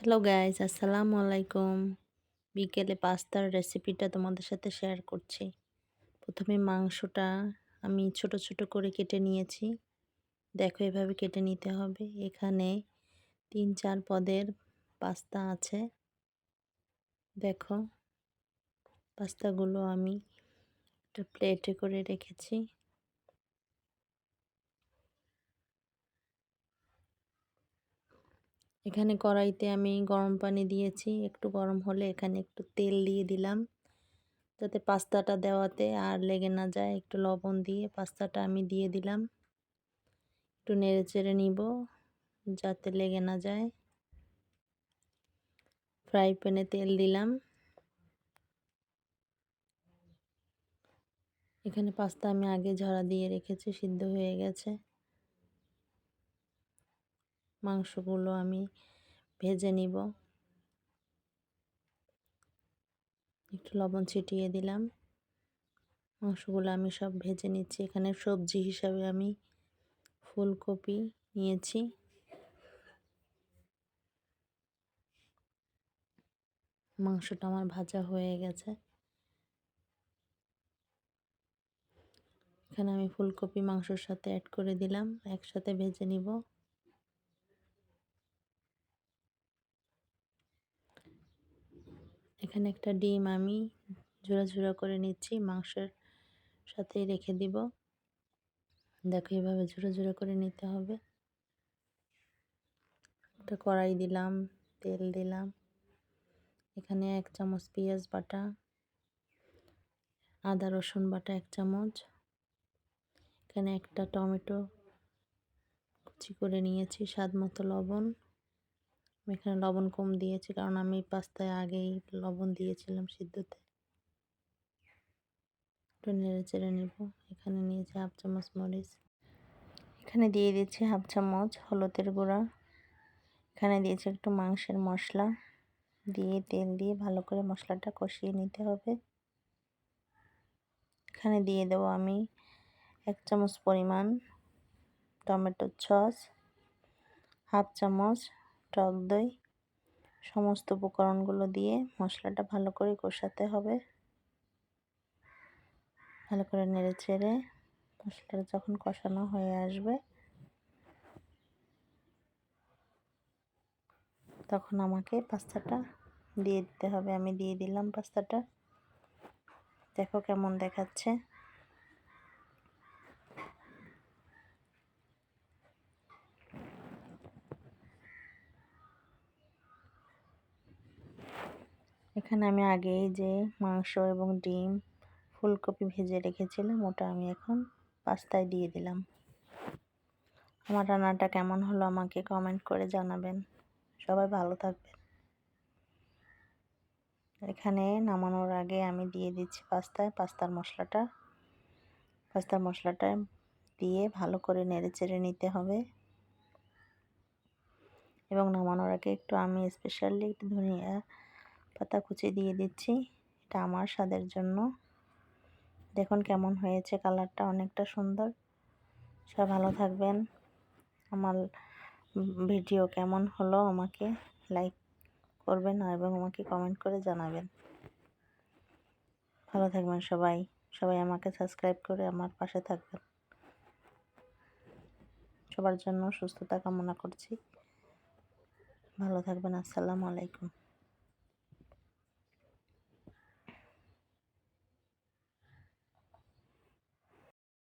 Hello guys, আসসালামু আলাইকুম। বিকেলে পাস্তার রেসিপিটা তোমাদের সাথে শেয়ার করছি। প্রথমে মাংসটা আমি ছোট ছোট করে কেটে নিয়েছি। দেখো এভাবে কেটে নিতে হবে। এখানে ৩-৪ পদের পাস্তা আছে। দেখো পাস্তাগুলো আমি একটা প্লেটে করে রেখেছি। এখানে কড়াইতে আমি গরম পানি দিয়েছি। একটু গরম হলে এখানে একটু তেল দিয়ে দিলাম। যাতে পাস্তাটা দেওয়াতে আর লেগে না যায়, একটু লবণ দিয়ে পাস্তাটা আমি দিয়ে দিলাম। একটু নেড়ে চেড়ে নিব যাতে লেগে না যায়। ফ্রাই প্যানে তেল দিলাম। এখানে পাস্তা আমি আগে ঝরা দিয়ে রেখেছি, সিদ্ধ হয়ে গেছে। মাংসগুলো আমি ভেজে নিব। একটু লবণ ছিটিয়ে দিলাম। মাংসগুলো আমি সব ভেজে নিচ্ছি। এখানে সবজি হিসাবে আমি ফুলকপি নিয়েছি। মাংসটা আমার ভাজা হয়ে গেছে। এখানে আমি ফুলকপি মাংসের সাথে অ্যাড করে দিলাম, একসাথে ভেজে নিব। এখানে একটা ডিম আমি ঝুরা ঝুরা করে নিচ্ছি, মাংসের সাথে রেখে দিব। দেখো এভাবে ঝুরা ঝুরা করে নিতে হবে। একটা কড়াই দিলাম, তেল দিলাম। এখানে 1 চামচ পেঁয়াজ বাটা, আদা রসুন বাটা 1 চামচ। এখানে একটা টমেটো কুচি করে নিয়েছি, স্বাদ মতো লবণ। আমি এখানে লবণ কম দিয়েছি কারণ আমি পাস্তায় আগেই লবণ দিয়েছিলাম সিদ্ধতে। একটু নেড়ে চেড়ে নেব। এখানে নিয়েছি 1/2 চামচ মরিচ। এখানে দিয়ে দিচ্ছি 1/2 চামচ হলুদের গুঁড়া। এখানে দিয়েছি একটু মাংসের মশলা দিয়ে তেল দিয়ে ভালো করে মশলাটা কষিয়ে নিতে হবে। এখানে দিয়ে দেবো আমি 1 চামচ পরিমাণ টমেটো সস, 1/2 চামচ টক দই। সমস্ত উপকরণগুলো দিয়ে মশলাটা ভালো করে কষাতে হবে। ভালো করে নেড়ে চেড়ে মশলাটা যখন কষানো হয়ে আসবে তখন আমাকে পাস্তাটা দিয়ে দিতে হবে। আমি দিয়ে দিলাম পাস্তাটা। দেখো কেমন দেখাচ্ছে। এখানে আমি আগেই যে মাংস এবং ডিম ফুলকপি ভেজে রেখেছিলাম ওটা আমি এখন পাস্তায় দিয়ে দিলাম। আমার রান্নাটা কেমন হলো আমাকে কমেন্ট করে জানাবেন। সবাই ভালো থাকবেন। এখানে নামানোর আগে আমি দিয়ে দিচ্ছি পাস্তার মশলাটা দিয়ে ভালো করে নেড়ে চেড়ে নিতে হবে। এবং নামানোর আগে একটু আমি স্পেশালি একটু ধনিয়া পাতা কুচি দিয়ে দিচ্ছি, এটা আমার স্বাদের জন্য। দেখুন কেমন হয়েছে, কালারটা অনেকটা সুন্দর। সবাই ভালো থাকবেন। আমার ভিডিও কেমন হলো আমাকে লাইক করবেন এবং আমাকে কমেন্ট করে জানাবেন। ভালো থাকবেন সবাই। সবাই আমাকে সাবস্ক্রাইব করে আমার পাশে থাকবেন। সবার জন্য সুস্থতা কামনা করছি। ভালো থাকবেন। আসসালামু আলাইকুম।